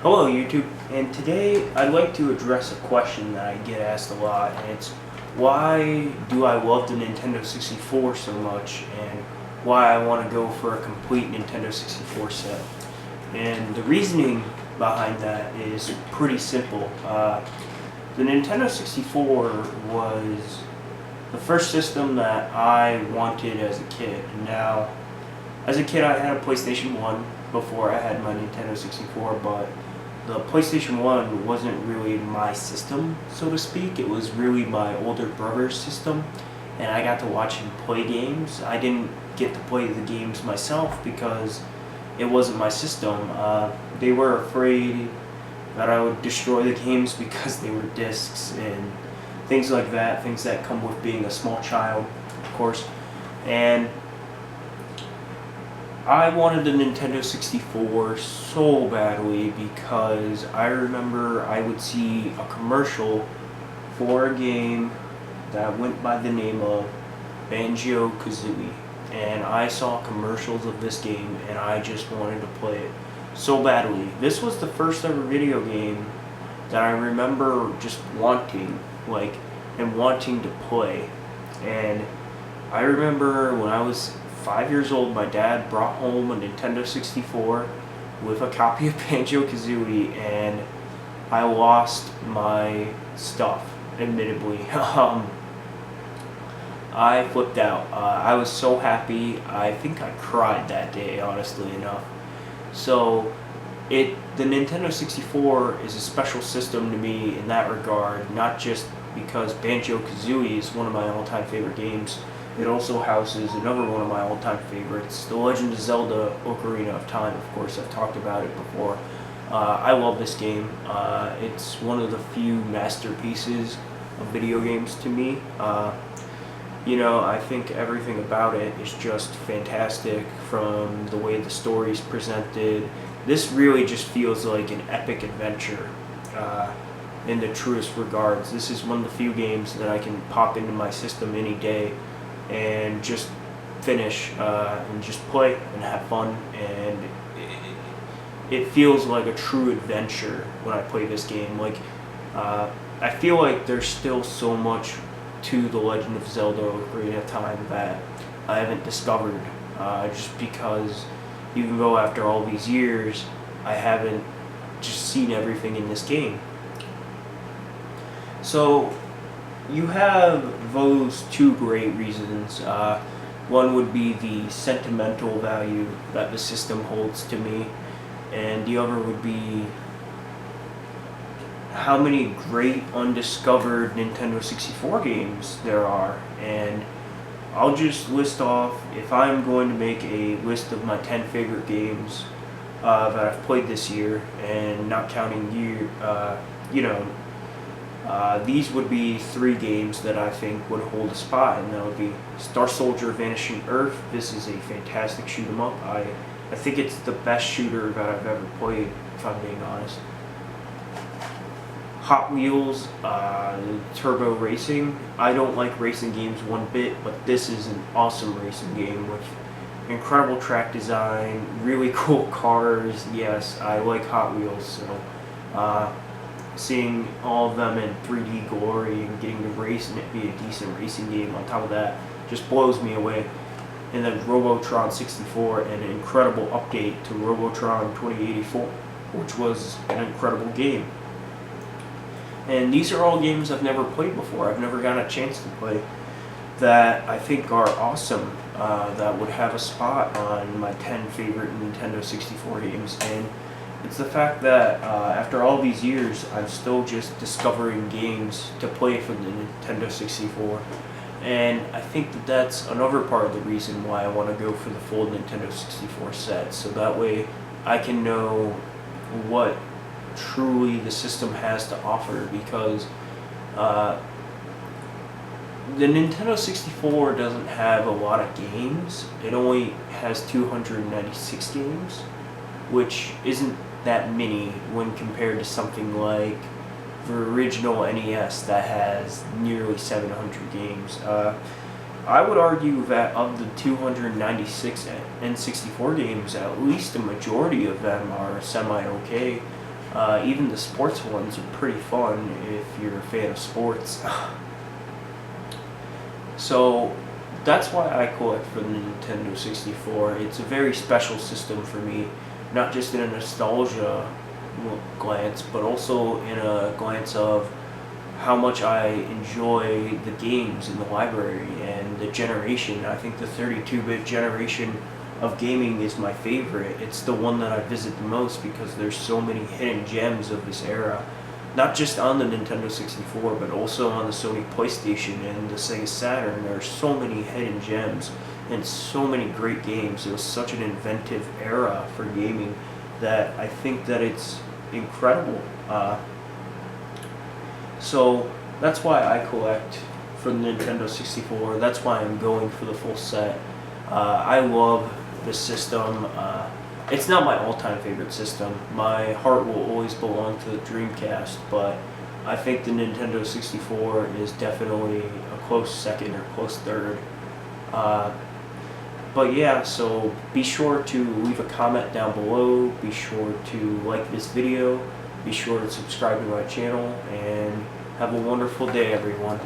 Hello YouTube, and today I'd like to address a question that I get asked a lot, and it's why do I love the Nintendo 64 so much, and why I want to go for a complete Nintendo 64 set. And the reasoning behind that is pretty simple. The Nintendo 64 was the first system that I wanted as a kid. Now, as a kid I had a PlayStation 1 before I had my Nintendo 64, but the PlayStation 1 wasn't really my system, so to speak. It was really my older brother's system, and I got to watch him play games. I didn't get to play the games myself because it wasn't my system. They were afraid that I would destroy the games because they were discs and things like that, things that come with being a small child, of course. And I wanted a Nintendo 64 so badly because I remember I would see a commercial for a game that went by the name of Banjo-Kazooie. And I saw commercials of this game and I just wanted to play it so badly. This was the first ever video game that I remember just wanting, and wanting to play. And I remember when I was 5 years old, my dad brought home a Nintendo 64 with a copy of Banjo-Kazooie, and I lost my stuff, admittedly. I flipped out. I was so happy. I think I cried that day, honestly enough. So, the Nintendo 64 is a special system to me in that regard, not just because Banjo-Kazooie is one of my all-time favorite games. It also houses another one of my all-time favorites, The Legend of Zelda: Ocarina of Time. Of course, I've talked about it before. I love this game. It's one of the few masterpieces of video games to me. I think everything about it is just fantastic, from the way the story is presented. This really just feels like an epic adventure in the truest regards. This is one of the few games that I can pop into my system any day and just finish and just play and have fun, and it feels like a true adventure when I play this game. I feel like there's still so much to The Legend of Zelda: Ocarina of Time that I haven't discovered, just because even though after all these years I haven't just seen everything in this game. So you have those two great reasons. One would be the sentimental value that the system holds to me, and the other would be how many great undiscovered Nintendo 64 games there are. And I'll just list off, if I'm going to make a list of my 10 favorite games that I've played this year, and not counting these would be 3 games that I think would hold a spot, and that would be Star Soldier: Vanishing Earth. This is a fantastic shoot 'em up. I think it's the best shooter that I've ever played, if I'm being honest. Hot Wheels, Turbo Racing. I don't like racing games one bit, but this is an awesome racing game with incredible track design, really cool cars. Yes, I like Hot Wheels, so seeing all of them in 3D glory and getting to race and it be a decent racing game on top of that just blows me away. And then Robotron 64, an incredible update to Robotron 2084, which was an incredible game. And these are all games I've never played before. I've never gotten a chance to play, that I think are awesome, that would have a spot on my 10 favorite Nintendo 64 games. And it's the fact that after all these years, I'm still just discovering games to play for the Nintendo 64. And I think that that's another part of the reason why I want to go for the full Nintendo 64 set. So that way I can know what truly the system has to offer, because the Nintendo 64 doesn't have a lot of games. It only has 296 games, which isn't that many when compared to something like the original NES that has nearly 700 games. I would argue that of the 296 N64 games, at least a majority of them are semi-okay. Even the sports ones are pretty fun if you're a fan of sports. So that's why I collect for the Nintendo 64. It's a very special system for me, not just in a nostalgia glance, but also in a glance of how much I enjoy the games in the library and the generation. I think the 32-bit generation of gaming is my favorite. It's the one that I visit the most because there's so many hidden gems of this era. Not just on the Nintendo 64, but also on the Sony PlayStation and the Sega Saturn. There are so many hidden gems and so many great games. It was such an inventive era for gaming that I think that it's incredible. So that's why I collect for the Nintendo 64. That's why I'm going for the full set. I love the system. It's not my all-time favorite system. My heart will always belong to the Dreamcast, but I think the Nintendo 64 is definitely a close second or close third. But yeah, so be sure to leave a comment down below. Be sure to like this video. Be sure to subscribe to my channel, and have a wonderful day, everyone.